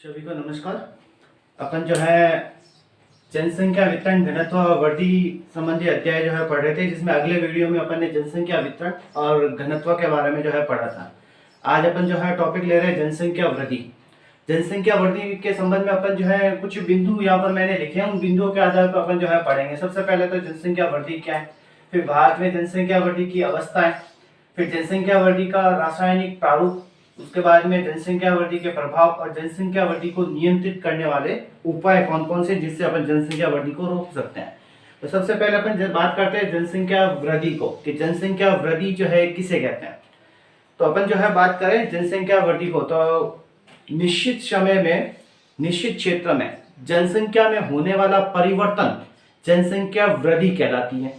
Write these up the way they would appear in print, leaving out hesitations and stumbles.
सभी को नमस्कार। अपन जो है जनसंख्या वितरण घनत्व और वृद्धि संबंधी अध्याय जो है पढ़ रहे थे, जिसमें अगले वीडियो में अपन ने जनसंख्या वितरण और घनत्व के बारे में जो है पढ़ा था। आज अपन जो है टॉपिक ले रहे हैं जनसंख्या वृद्धि। जनसंख्या वृद्धि के संबंध में अपन जो है कुछ बिंदु यहाँ पर मैंने लिखे हैं, उन बिंदुओं के आधार पर अपन जो है पढ़ेंगे। सबसे पहले तो जनसंख्या वृद्धि क्या है, फिर भारत में जनसंख्या वृद्धि की अवस्थाएं, फिर जनसंख्या वृद्धि का रासायनिक प्रारूप, उसके बाद में जनसंख्या वृद्धि के प्रभाव और जनसंख्या वृद्धि को नियंत्रित करने वाले उपाय कौन कौन से, जिससे अपन जनसंख्या वृद्धि को रोक सकते हैं। तो सबसे पहले अपन बात करते हैं जनसंख्या वृद्धि को, कि जनसंख्या वृद्धि जो है किसे कहते हैं। तो अपन जो है बात करें जनसंख्या वृद्धि को, तो निश्चित समय में निश्चित क्षेत्र में जनसंख्या में होने वाला परिवर्तन जनसंख्या वृद्धि कहलाती है।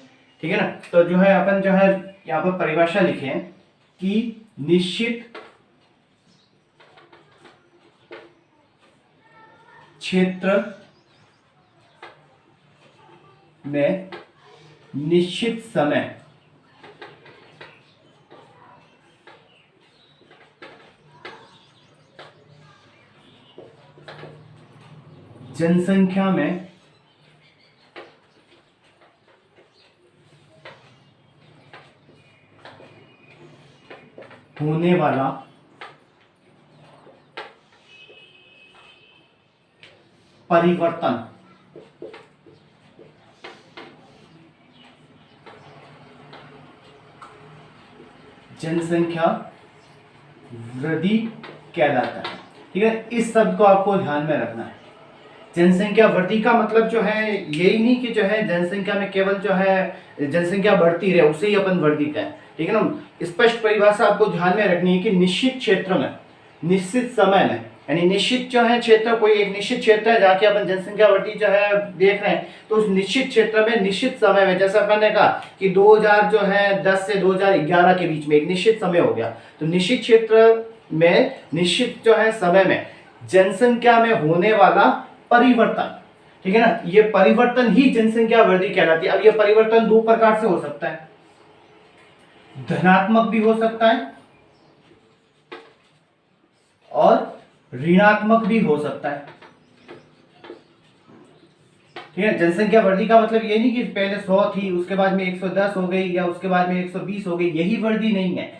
ठीक है ना। तो जो है अपन जो है यहाँ पर परिभाषा लिखे हैं कि निश्चित क्षेत्र में निश्चित समय जनसंख्या में होने वाला परिवर्तन जनसंख्या वृद्धि कहलाता है। ठीक है, इस शब्द को आपको ध्यान में रखना है। जनसंख्या वृद्धि का मतलब जो है यही नहीं कि जो है जनसंख्या में केवल जो है जनसंख्या बढ़ती रहे, उसे ही अपन वृद्धि कहें। ठीक है ना। स्पष्ट परिभाषा आपको ध्यान में रखनी है कि निश्चित क्षेत्र में निश्चित समय में, यानी निश्चित जो है क्षेत्र, कोई एक निश्चित क्षेत्र है जहाँ की अपन जनसंख्या वृद्धि जो है देख रहे हैं, तो उस निश्चित क्षेत्र में निश्चित समय में, जैसा अपन ने कहा कि 2010 से 2011 के बीच में एक निश्चित समय हो गया, तो निश्चित क्षेत्र में निश्चित जो है समय में जनसंख्या में होने वाला परिवर्तन, ठीक है ना, ये परिवर्तन ही जनसंख्या वृद्धि कहलाती है। अब ये परिवर्तन दो प्रकार से हो सकता है, धनात्मक भी हो सकता है और ऋणात्मक भी हो सकता है। ठीक है। जनसंख्या वृद्धि का मतलब ये नहीं कि पहले 100 थी, उसके बाद में 110 हो गई, या उसके बाद में 120 हो गई, यही वृद्धि नहीं है।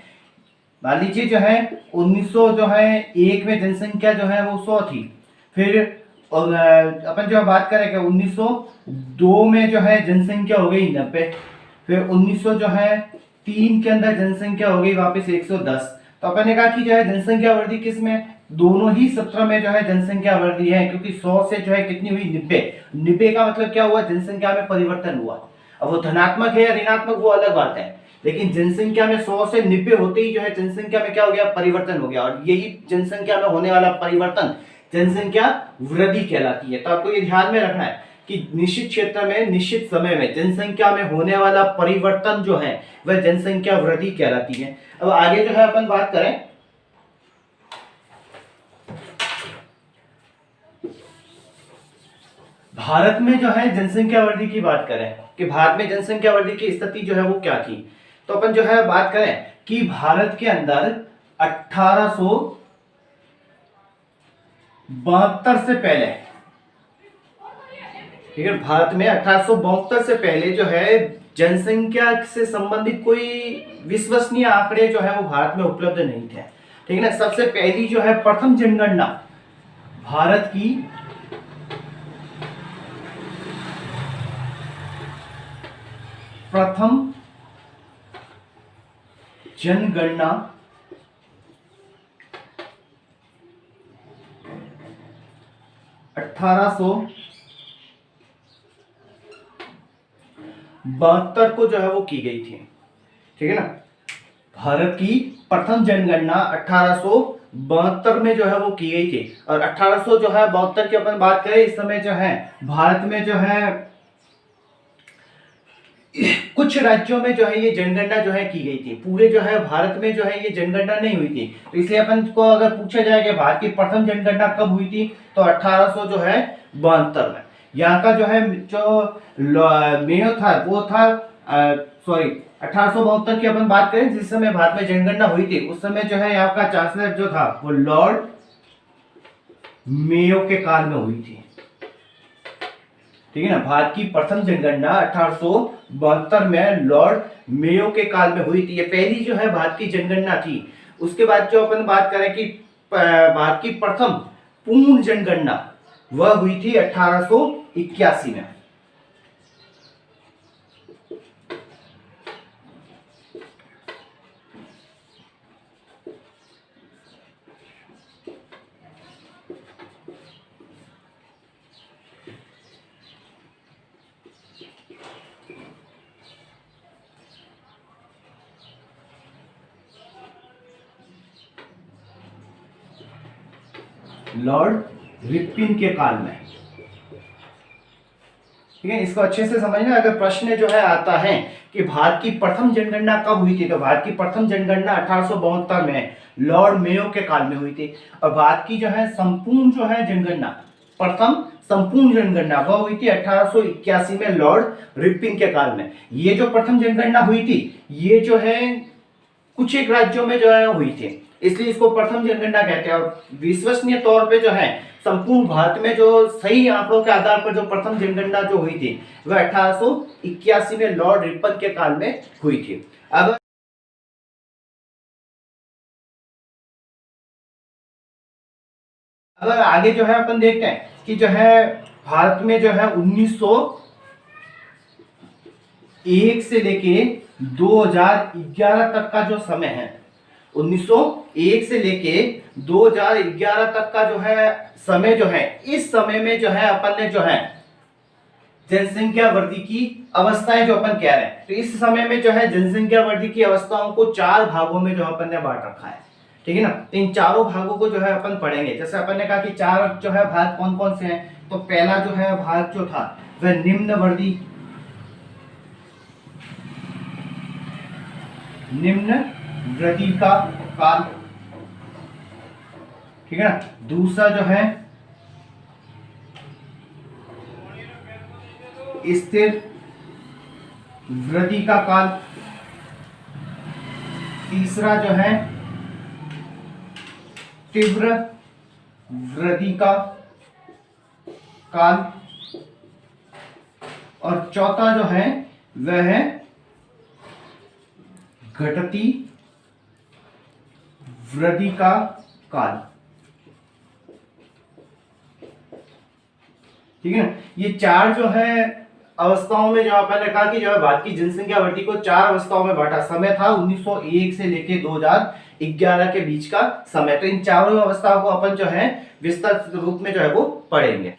मान लीजिए जो है 1900 जो है एक में जनसंख्या जो है वो 100 थी, फिर अपन जो बात करें कि 1902 में जो है जनसंख्या हो गई 90, फिर 1900 जो है 3 के अंदर जनसंख्या हो गई वापस 110। तो अपन ने कहा कि जो है जनसंख्या वृद्धि किस में, दोनों ही सत्र में जो है जनसंख्या वृद्धि है, क्योंकि 100 से जो है कितनी हुई 90। 90 का मतलब क्या हुआ, जनसंख्या में परिवर्तन हुआ। अब वो धनात्मक है या ऋणात्मक वो अलग बात है, लेकिन जनसंख्या में 100 से 90 होते ही जो है जनसंख्या में क्या हो गया, परिवर्तन हो गया, और यही जनसंख्या में होने वाला परिवर्तन जनसंख्या वृद्धि कहलाती है। तो आपको ये ध्यान में रखना है कि निश्चित क्षेत्र में निश्चित समय में जनसंख्या में होने वाला परिवर्तन जो है वह जनसंख्या वृद्धि कहलाती है। अब आगे जो है अपन बात करें भारत में जो है जनसंख्या वृद्धि की बात करें कि भारत में जनसंख्या वृद्धि की स्थिति जो है वो क्या थी, तो अपन जो है बात करें कि भारत के अंदर 1872 से पहले, ठीक है, भारत में 1872 से पहले जो है जनसंख्या से संबंधित कोई विश्वसनीय आंकड़े जो है वो भारत में उपलब्ध नहीं थे। ठीक है ना। सबसे पहली जो है प्रथम जनगणना भारत की प्रथम जनगणना 1872 को जो है वो की गई थी। ठीक है ना। भारत की प्रथम जनगणना 1872 में जो है वो की गई थी, और 1800 जो है 72 की अपन बात करें, इस समय जो है भारत में जो है कुछ राज्यों में जो है ये जनगणना जो है की गई थी, पूरे जो है भारत में जो है ये जनगणना नहीं हुई थी। तो इसलिए अपन को अगर पूछा जाए कि भारत की प्रथम जनगणना कब हुई थी, तो 1800 जो है 72 में। यहाँ का जो है जो मेयो था वो था सॉरी 1872 की अपन बात करें, जिस समय भारत में जनगणना हुई थी, उस समय जो है यहाँ का चांसलर जो था वो लॉर्ड मेयो के काल में हुई थी। ठीक है ना, भारत की प्रथम जनगणना 1872 में लॉर्ड मेयो के काल में हुई थी। ये पहली जो है भारत की जनगणना थी। उसके बाद जो अपन बात करें कि भारत की प्रथम पूर्ण जनगणना वह हुई थी 1881 में। लॉर्ड रिपन के काल में। ठीक है, इसको अच्छे से समझना। अगर प्रश्न जो है आता है कि भारत की प्रथम जनगणना कब हुई थी, तो भारत की प्रथम जनगणना 1872 में लॉर्ड मेयो के काल में हुई थी। और भारत की जो है संपूर्ण जो है जनगणना, प्रथम संपूर्ण जनगणना वह हुई थी 1881 में लॉर्ड रिपन के काल में। ये जो प्रथम जनगणना हुई थी, ये जो है कुछ एक राज्यों में जो है हुई थी, इसलिए इसको प्रथम जनगणना कहते हैं। और विश्वसनीय तौर पे जो है संपूर्ण भारत में जो सही आंकड़ों के आधार पर जो प्रथम जनगणना जो हुई थी वह 1881 में लॉर्ड रिपन के काल में हुई थी। अब अगर आगे जो है अपन देखते हैं कि जो है भारत में जो है 1901 से लेके 2011 तक का जो समय है, 1901 से लेके 2011 तक का जो है समय जो है, इस समय में जो है अपन ने जो है जनसंख्या वृद्धि की अवस्थाएं जो अपन कह रहे हैं, तो इस समय में जो है जनसंख्या वृद्धि की अवस्थाओं को 4 भागों में जो अपन ने बांट रखा है। ठीक है ना, तो इन चारों भागों को जो है अपन पढ़ेंगे। जैसे अपन ने कहा कि 4 जो है भाग कौन कौन से हैं, तो पहला जो है भाग जो था वह निम्न वृद्धि का काल। ठीक है ना, दूसरा जो है स्थिर वृद्धि का काल। तीसरा जो है तीव्र वृद्धि का काल। और चौथा जो है वह है घटती वृद्धि का काल। ठीक है ना, ये 4 जो है अवस्थाओं में जो अपन ने कहा कि जो है भारत की जनसंख्या वृद्धि को 4 अवस्थाओं में बांटा। समय था 1901 से लेके 2011 के बीच का समय। तो इन चारों अवस्थाओं को अपन जो है विस्तृत रूप में जो है वो पढ़ेंगे।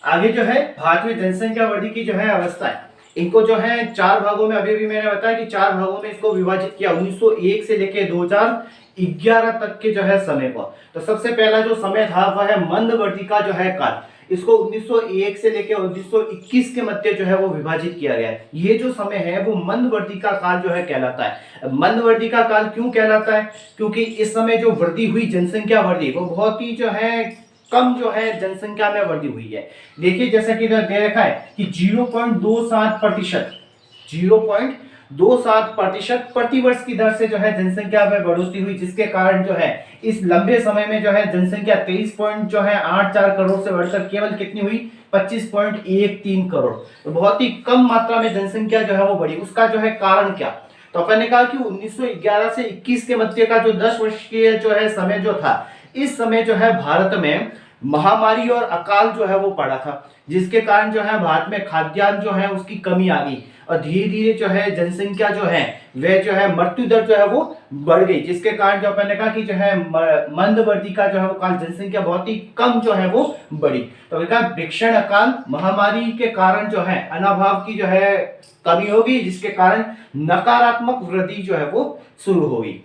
आगे जो है भारत में जनसंख्या वृद्धि की जो है अवस्था है, इनको जो है 4 भागों में, अभी भी मैंने बताया कि 4 भागों में इसको विभाजित किया 1901 से लेके 2011 तक के जो है समय को। तो सबसे पहला जो समय था वह है मंद वृद्धि का जो है काल। इसको 1901 से लेके 1921 के मध्य जो है वो विभाजित किया गया है। ये जो समय है वो मंद वृद्धि का काल जो है कहलाता है। मंद वृद्धि का काल क्यों कहलाता है, क्योंकि इस समय जो वृद्धि हुई, जनसंख्या वृद्धि, वो बहुत ही जो है कम जो है जनसंख्या में वृद्धि हुई है। देखिए जैसा कि इधर दे रखा है कि 0.27% प्रतिवर्ष की दर से जो है जनसंख्या में बढ़ोतरी हुई, जिसके कारण जो है इस लंबे समय में जो है जनसंख्या 23.84 करोड़ से बढ़कर केवल कितनी हुई, 25.13 करोड़। तो बहुत ही कम मात्रा में जनसंख्या जो है वो बढ़ी। उसका जो है कारण क्या, तो अपन ने कहा कि 1911 से 21 के मध्य का जो 10 वर्ष की जो है समय जो था, इस समय जो है भारत में महामारी और अकाल जो है वो पड़ा था, जिसके कारण जो है भारत में खाद्यान्न जो है उसकी कमी आ गई और धीरे धीरे जो है जनसंख्या जो है वह जो है मृत्यु दर जो है वो बढ़ गई, जिसके कारण जो मैंने कहा कि जो है मंद वृद्धि का जो है वो काल, जनसंख्या बहुत ही कम जो है वो बढ़ी। तो कहा भीषण अकाल महामारी के कारण जो है अनाभाव की जो है कमी होगी, जिसके कारण नकारात्मक वृद्धि जो है वो शुरू होगी।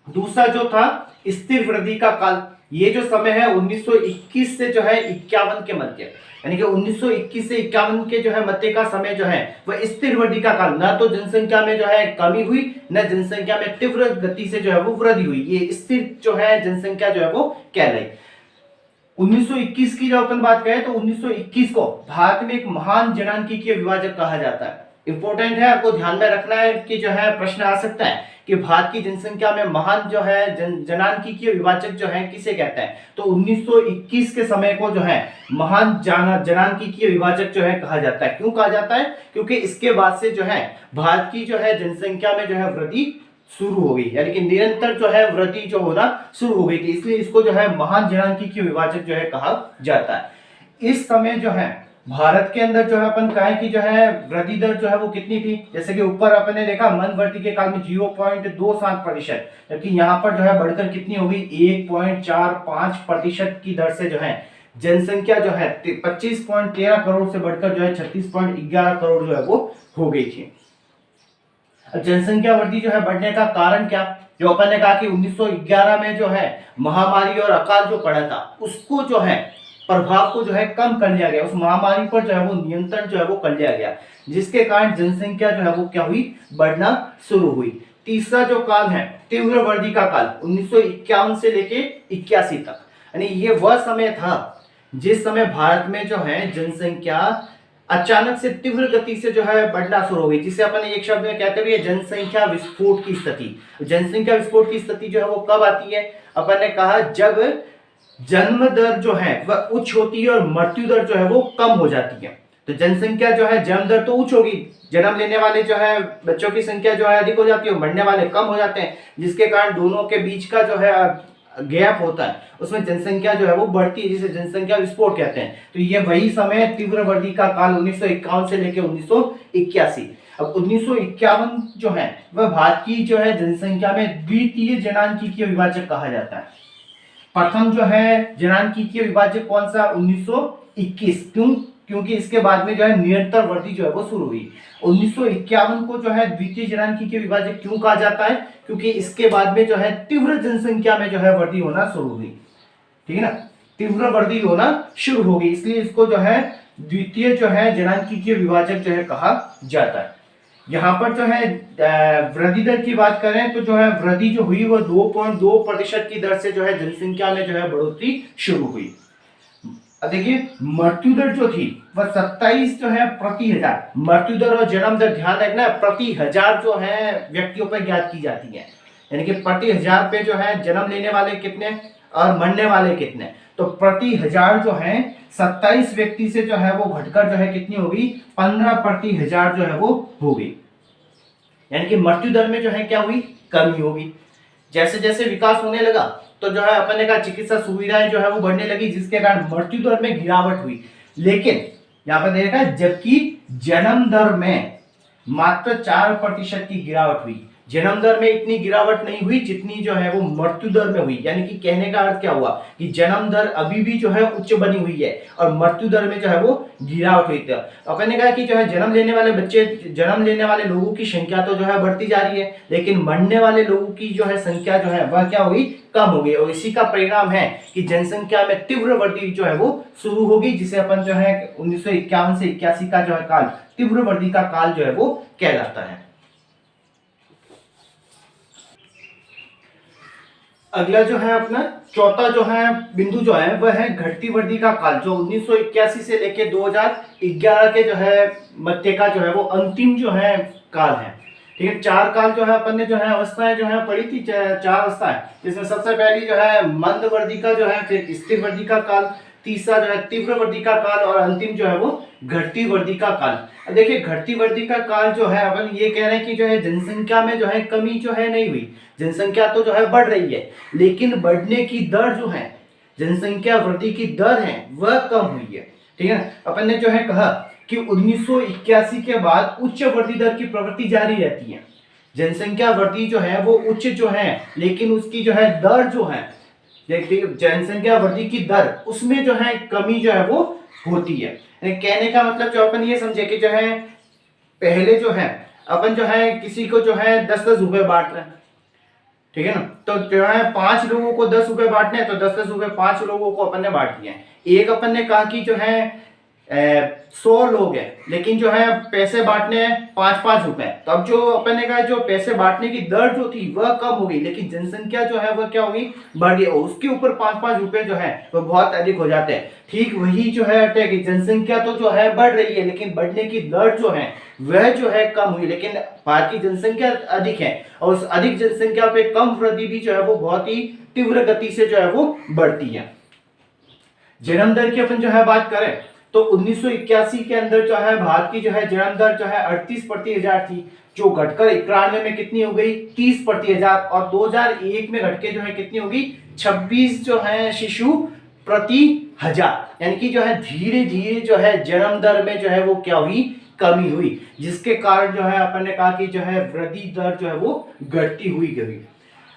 दूसरा जो था स्थिर वृद्धि का काल, ये जो समय है 1921 से जो है 51 के मध्य, यानी कि 1921 से 51 के जो है मध्य का समय जो है वह स्थिर वृद्धि का काल। न तो जनसंख्या में जो है कमी हुई, न जनसंख्या में तीव्र गति से जो है वो वृद्धि हुई। ये स्थिर जो है जनसंख्या जो है वो कहलाई। 1921 की जब अपन बात करें तो 1921 को भारत में एक महान जनांकी विभाजक कहा जाता है। इंपॉर्टेंट है, आपको ध्यान में रखना है कि जो है प्रश्न आ सकता है कि भारत की जनसंख्या में महान जो है जनांकीय विभाजक जो है किसे कहते हैं, तो 1921 के समय को जो है महान जनांकीय विभाजक जो है कहा जाता है। क्यों कहा जाता है, क्योंकि इसके बाद से जो है भारत की जो है जनसंख्या में जो है वृद्धि शुरू हो गई, यानी कि निरंतर जो है वृद्धि जो होना शुरू हो गई थी, इसलिए इसको जो है महान जनांकीय विभाजक जो है कहा जाता है। इस समय जो है भारत के अंदर जो है अपन कहें कि जो है वृद्धि दर जो है वो कितनी थी, जैसे कि ऊपर अपन ने देखा मध्यवर्ती के काल में 0.27%, जबकि यहाँ पर जो है बढ़कर कितनी होगी 1.45% की दर से जो है जनसंख्या जो है 25.13 करोड़ से बढ़कर जो है 36.11 करोड़ जो है वो हो गई थी। जनसंख्या वृद्धि जो है बढ़ने का कारण क्या, जो अपन ने कहा कि 1911 में जो है महामारी और अकाल जो पड़ा था उसको जो है प्रभाव को जो है कम कर लिया गया, उस महामारी पर जो है वो नियंत्रण जो है वो कर लिया गया, जिसके कारण जनसंख्या जो है वो क्या हुई, बढ़ना शुरू हुई। तीसरा जो काल है तीव्र वृद्धि का काल 1951 से लेके 81 तक, यानी ये वह समय था जिस समय भारत में जो है जनसंख्या अचानक से तीव्र गति से जो है बढ़ना शुरू हो गई, जिसे अपन एक शब्द में कहते हुए जनसंख्या विस्फोट की स्थिति। जनसंख्या विस्फोट की स्थिति जो है वो कब आती है, अपन ने कहा जब जन्म दर जो है वह उच्च होती है और मृत्यु दर जो है वो कम हो जाती है। तो जनसंख्या जो है जन्म दर तो उच्च होगी, जन्म लेने वाले जो है बच्चों की संख्या जो है अधिक हो जाती है, मरने वाले कम हो जाते हैं, जिसके कारण दोनों के बीच का जो है गैप होता है उसमें जनसंख्या जो है वो बढ़ती है, जिसे जनसंख्या विस्फोट कहते हैं। तो ये वही समय तीव्र वृद्धि का काल 1951 से लेकर 1981। अब 1951 जो है वह भारत की जो है जनसंख्या में द्वितीय जनांकीय विभाजक कहा जाता है। प्रथम जो है जनांकीय विभाजक कौन सा, 1921। क्यों, क्योंकि इसके बाद में जो है निरंतर वृद्धि जो है वो शुरू हुई। 1951 को जो है द्वितीय जनांकीय विभाजक क्यों कहा जाता है, क्योंकि इसके बाद में जो है तीव्र जनसंख्या में जो है वृद्धि होना शुरू हुई, ठीक है ना, तीव्र वृद्धि होना शुरू हो गई, इसलिए इसको जो है द्वितीय जो है जनांकीय विभाजक जो है कहा जाता है। यहाँ पर जो है वृद्धि दर की बात करें तो जो है वृद्धि जो हुई वो 2.2% की दर से जो है जनसंख्या में जो है बढ़ोतरी शुरू हुई। देखिए मृत्यु दर जो थी वह 27 जो है प्रति हजार, मृत्यु दर और जन्म दर ध्यान रखना प्रति हजार जो है व्यक्तियों पर ज्ञात की जाती है, यानी कि प्रति हजार पे जो है जन्म लेने वाले कितने और मरने वाले कितने, तो प्रति हजार जो है 27 व्यक्ति से जो है वो घटकर जो है कितनी होगी 15 प्रति हजार जो है वो हो गई, यानी कि मृत्यु दर में जो है क्या हुई, कमी होगी। जैसे जैसे विकास होने लगा तो जो है अपन ने कहा चिकित्सा सुविधाएं जो है वो बढ़ने लगी, जिसके कारण मृत्यु दर में गिरावट हुई। लेकिन यहाँ पर देखा जबकि जन्म दर में मात्र 4% की गिरावट हुई, जन्म दर में इतनी गिरावट नहीं हुई जितनी जो है वो मृत्यु दर में हुई। यानी कि कहने का अर्थ क्या हुआ कि जन्म दर अभी भी जो है उच्च बनी हुई है और मृत्यु दर में जो है वो गिरावट हुई थी। अपन ने कहा कि जो है जन्म लेने वाले लोगों की संख्या तो जो है बढ़ती जा रही है, लेकिन मरने वाले लोगों की जो है संख्या जो है वह क्या हुई, कम हो गई, और इसी का परिणाम है कि जनसंख्या में तीव्र वृद्धि जो है वो शुरू होगी, जिसे अपन जो है 1951 से 81 का जो है काल तीव्र वृद्धि का काल जो है वो कहलाता है। अगला जो है अपना चौथा जो है बिंदु जो है वह है घटती वृद्धि का काल, जो 1981 से लेके 2011 के जो है मध्य का जो है वो अंतिम जो है काल है। ठीक है, चार काल जो है अपन ने जो है अवस्थाएं जो है पढ़ी थी, चार अवस्थाएं, जिसमें सबसे पहली जो है मंद वृद्धि का जो है, फिर स्थिर वृद्धि का काल, तीसरा जो है तीव्र वृद्धि का काल और अंतिम जो है वो घटती वृद्धि का काल। देखिए घटती वृद्धि का काल जो है अपन ये कह रहे हैं कि जो है जनसंख्या में जो है कमी जो है नहीं हुई, जनसंख्या तो जो है बढ़ रही है, लेकिन बढ़ने की दर जो है, जनसंख्या वृद्धि की दर है वह कम हुई है। ठीक है, अपन ने जो है कहा कि 1981 के बाद उच्च वृद्धि दर की प्रवृत्ति जारी रहती है। जनसंख्या वृद्धि जो है वो उच्च जो है, लेकिन उसकी जो है दर जो है, जनसंख्या वृद्धि की दर उसमें जो है कमी जो है वो होती है। कहने का मतलब जो अपन ये समझे कि जो है पहले जो है अपन जो है किसी को जो है 10-10 रुपए बांट रहे हैं, ठीक है ना, तो जो है 5 लोगों को 10 रुपए बांटने हैं, तो 10-10 रुपए 5 लोगों को अपन ने बांट दिए हैं। एक अपन ने कहा कि जो है 100 लोग हैं, लेकिन जो है पैसे बांटने हैं 5-5 रुपए। तो अब जो अपन ने कहा जो पैसे बांटने की दर जो थी वह कम हो गई, लेकिन जनसंख्या जो है वह क्या होगी, बढ़ गई, उसके ऊपर 5-5 रुपए जो है वो बहुत अधिक हो जाते हैं। ठीक वही जो है कि जनसंख्या तो जो है बढ़ रही है, लेकिन बढ़ने की दर जो है वह जो है कम हुई, लेकिन भारत की जनसंख्या अधिक है और उस अधिक जनसंख्या पे कम वृद्धि भी जो है वो बहुत ही तीव्र गति से जो है वो बढ़ती है। जन्म दर की अपन जो है बात करें तो 1981 के अंदर जो है भारत की जो है जन्म दर जो है 38 प्रति हजार थी, जो घटकर 91 में कितनी हो गई, 30 प्रति हजार, और 2001 में घटके जो है कितनी होगी, 26 जो है शिशु प्रति हजार। यानी कि जो है धीरे धीरे जो है जन्म दर में जो है वो क्या हुई, कमी हुई, जिसके कारण जो है अपन ने कहा कि जो है वृद्धि दर जो है वो घटती हुई गई।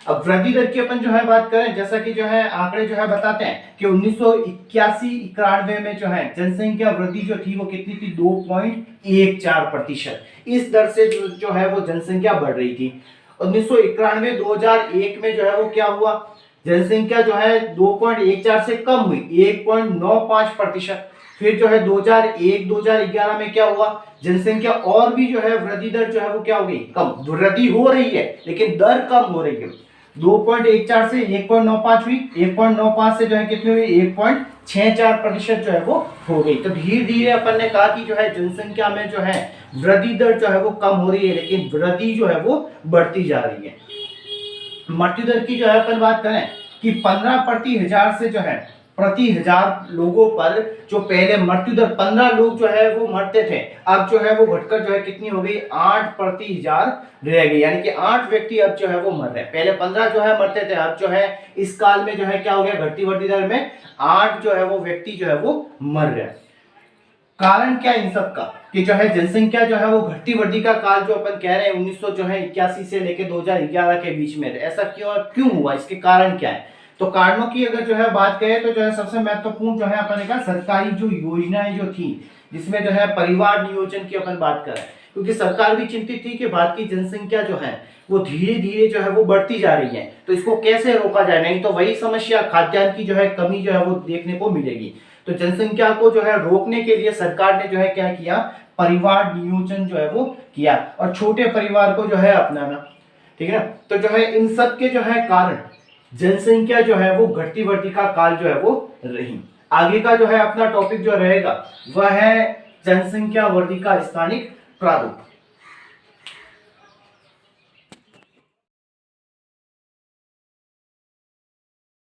अब वृद्धि दर की अपन जो है बात करें, जैसा कि जो है आंकड़े जो है बताते हैं कि 1981-91 में जो है जनसंख्या वृद्धि जो थी वो कितनी थी, 2.14%। इस दर से जो है वो जनसंख्या बढ़ रही थी। 1991-2001 में जो है वो क्या हुआ, जनसंख्या जो है 2.14 से कम हुई, 1.95%। फिर जो है 2001-2011 में क्या हुआ, जनसंख्या और भी जो है वृद्धि दर जो है वो क्या हो गई, कम, वृद्धि हो रही है लेकिन दर कम हो रही है। 2.14 से 1.95 हुई, 1.95 से जो है कितनी हुई, 1.64% जो है वो हो गई। तो धीरे धीरे अपन ने कहा कि जो है जनसंख्या में जो है वृद्धि दर जो है वो कम हो रही है, लेकिन वृद्धि जो है वो बढ़ती जा रही है। मृत्यु दर की जो है अपन बात करें कि 15 प्रति हजार से जो है प्रति हजार लोगों पर जो पहले मृत्यु दर 15 लोग जो है वो मरते थे, अब जो है वो घटकर जो है कितनी हो गई, 8 प्रति हजार रह गई। यानी कि 8 व्यक्ति अब जो है वो मर रहे हैं, पहले 15 जो है मरते थे, अब जो है इस काल में जो है क्या हो गया, घटती बढ़ती दर में 8 जो है वो व्यक्ति जो है वो मर रहे हैं। कारण क्या इन सब का कि जो है जनसंख्या जो है वो घटती बढ़ती का काल जो अपन कह रहे हैं 1981 से लेकर 2011 के बीच में, ऐसा क्यों हुआ, इसके कारण क्या है। तो कारणों की अगर जो है बात करें तो जो है सबसे महत्वपूर्ण जो है अपन ने कहा सरकारी जो योजनाएं जो थी, जिसमें जो है परिवार नियोजन की अपन बात करें, क्योंकि सरकार भी चिंतित थी कि भारत की जनसंख्या जो है वो धीरे धीरे जो है वो बढ़ती जा रही है, तो इसको कैसे रोका जाए, नहीं तो वही समस्या खाद्यान्न की जो है कमी जो है वो देखने को मिलेगी। तो जनसंख्या को जो है रोकने के लिए सरकार ने जो है क्या किया, परिवार नियोजन जो है वो किया और छोटे परिवार को जो है अपनाना, ठीक है। तो जो है इन सब के जो है कारण जनसंख्या जो है वो घटती बढ़ती का काल जो है वो रही। आगे का जो है अपना टॉपिक जो रहेगा वह है जनसंख्या वृद्धि का स्थानिक प्रारूप।